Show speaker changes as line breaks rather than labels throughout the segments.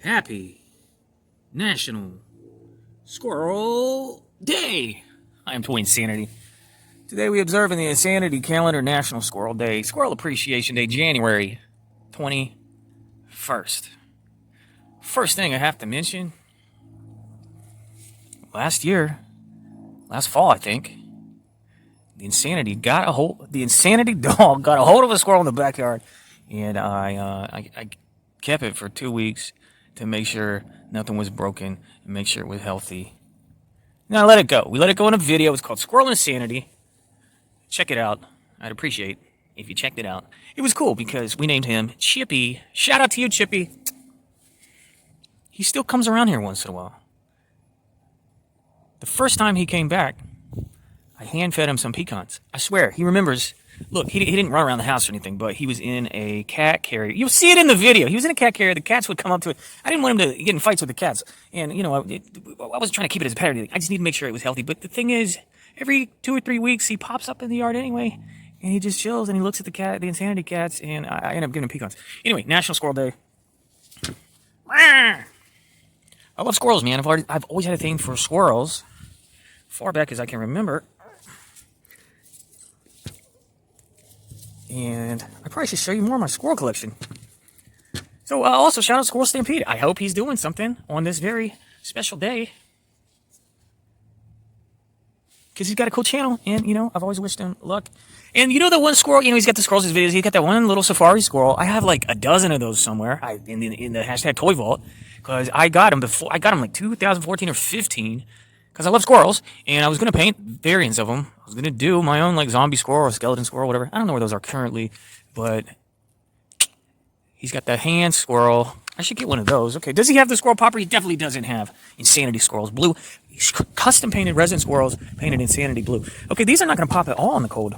Happy National Squirrel Day. I am Twin Insanity. Today we observe in the Insanity calendar National Squirrel Day, Squirrel Appreciation Day, January 21st. First thing I have to mention, last fall I think, the Insanity dog got a hold of a squirrel in the backyard, and I kept it for 2 weeks to make sure nothing was broken and make sure it was healthy. Now I let it go. We let it go in a video. It's called Squirrel Insanity. Check it out. I'd appreciate if you checked it out. It was cool because we named him Chippy. Shout out to you, Chippy. He still comes around here once in a while. The first time he came back, I hand-fed him some pecans. I swear, he remembers. Look, he didn't run around the house or anything, but he was in a cat carrier. You'll see it in the video. He was in a cat carrier. The cats would come up to it. I didn't want him to get in fights with the cats. And, I wasn't trying to keep it as a pet or anything. I just need to make sure it was healthy. But the thing is, every 2 or 3 weeks, he pops up in the yard anyway. And he just chills and he looks at the Insanity cats. And I end up giving him pecans. Anyway, National Squirrel Day. I love squirrels, man. I've always had a thing for squirrels. Far back as I can remember. And I probably should show you more of my squirrel collection. So also shout out Squirrel Stampede. I hope he's doing something on this very special day. Because he's got a cool channel. And, I've always wished him luck. And the one squirrel, he's got the squirrels in his videos. He's got that one little safari squirrel. I have like a dozen of those somewhere in the hashtag Toy Vault. Because I got him like 2014 or 15. Because I love squirrels, and I was going to paint variants of them. I was going to do my own, like, zombie squirrel or skeleton squirrel, whatever. I don't know where those are currently, but he's got the hand squirrel. I should get one of those. Okay, does he have the squirrel popper? He definitely doesn't have Insanity squirrels. Blue, custom-painted resin squirrels, painted Insanity blue. Okay, these are not going to pop at all in the cold.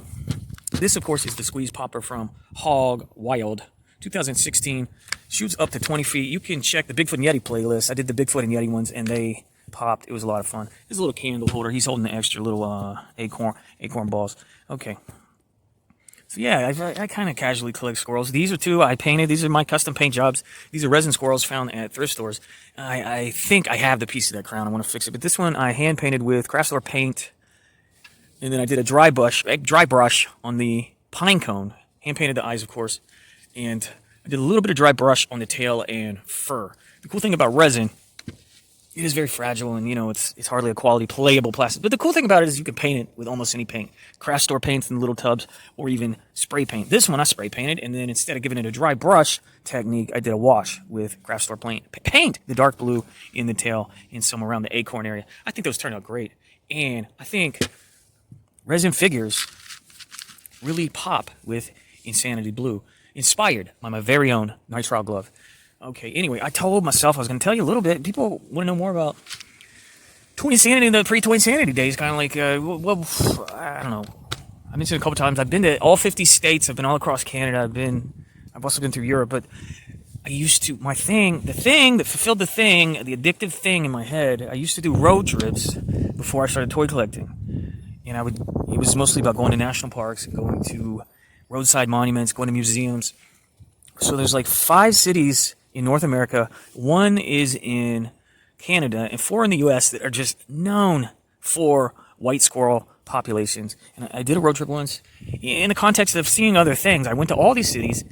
This, of course, is the squeeze popper from Hog Wild, 2016. Shoots up to 20 feet. You can check the Bigfoot and Yeti playlist. I did the Bigfoot and Yeti ones, and they popped. It was a lot of fun. There's a little candle holder. He's holding the extra little acorn balls. Okay. So yeah, I kind of casually collect squirrels. These are two I painted. These are my custom paint jobs. These are resin squirrels found at thrift stores. I think I have the piece of that crown. I want to fix it. But this one I hand painted with craft store paint. And then I did a dry brush on the pine cone. Hand painted the eyes, of course. And I did a little bit of dry brush on the tail and fur. The cool thing about resin, it is very fragile, and it's hardly a quality playable plastic. But the cool thing about it is you can paint it with almost any paint. Craft store paints in little tubs, or even spray paint. This one I spray painted, and then instead of giving it a dry brush technique, I did a wash with craft store paint. The dark blue in the tail and some around the acorn area. I think those turned out great. And I think resin figures really pop with Insanity blue. Inspired by my very own nitrile glove. Okay, anyway, I told myself I was going to tell you a little bit. People want to know more about Toy Insanity, the pre-Toy Insanity days. Kind of like, I don't know. I've mentioned a couple times. I've been to all 50 states. I've been all across Canada. I've also been through Europe. But I used to, the thing that fulfilled the addictive thing in my head, I used to do road trips before I started toy collecting. And it was mostly about going to national parks, going to roadside monuments, going to museums. So there's like 5 cities in North America, 1 is in Canada, and 4 in the U.S. that are just known for white squirrel populations. And I did a road trip once. In the context of seeing other things, I went to all these cities,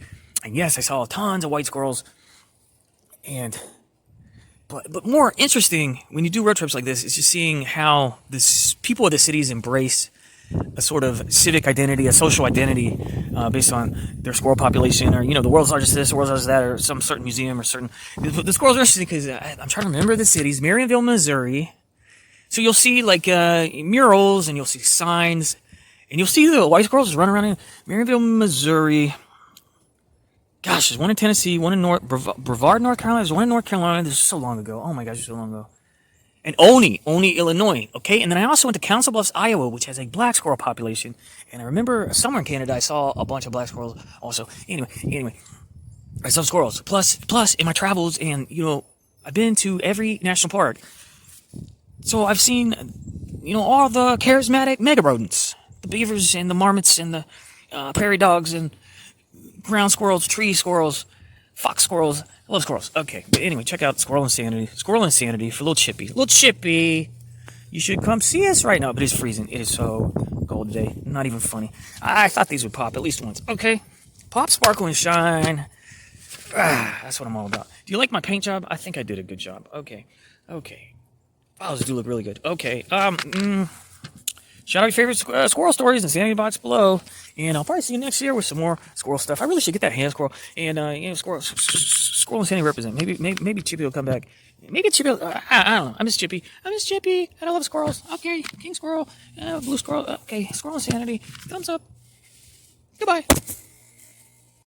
and yes, I saw tons of white squirrels. But more interesting when you do road trips like this is just seeing how people of the cities embrace a sort of civic identity, a social identity, based on their squirrel population, or the world's largest this, the world's largest that, or some certain museum, or certain. The squirrels are interesting because I'm trying to remember the cities. Marionville, Missouri. So you'll see like murals, and you'll see signs, and you'll see the white squirrels run around in Marionville, Missouri. Gosh, there's one in Tennessee, one in Brevard, North Carolina. There's one in North Carolina. This is so long ago. Oh my gosh, it's so long ago. And Oni, Illinois, okay? And then I also went to Council Bluffs, Iowa, which has a black squirrel population. And I remember somewhere in Canada, I saw a bunch of black squirrels also. Anyway, I saw squirrels. Plus, in my travels, and, I've been to every national park. So I've seen, all the charismatic mega rodents. The beavers and the marmots and the prairie dogs and ground squirrels, tree squirrels, Fox squirrels. I love squirrels. Okay, but anyway, check out Squirrel Insanity. Squirrel Insanity for little Chippy. Little Chippy, you should come see us right now. But it's freezing. It is so cold today. Not even funny. I thought these would pop at least once. Okay, pop, sparkle, and shine. That's what I'm all about. Do you like my paint job? I think I did a good job. Okay. Wow, those do look really good. Okay. Shout out your favorite squirrel stories in the Sanity box below, and I'll probably see you next year with some more squirrel stuff. I really should get that hand squirrel, and squirrel and Sanity represent. Maybe Chippy will come back. Maybe Chippy. I don't know. I miss Chippy. And I love squirrels. Okay, King Squirrel, Blue Squirrel. Okay, Squirrel and Sanity. Thumbs up. Goodbye.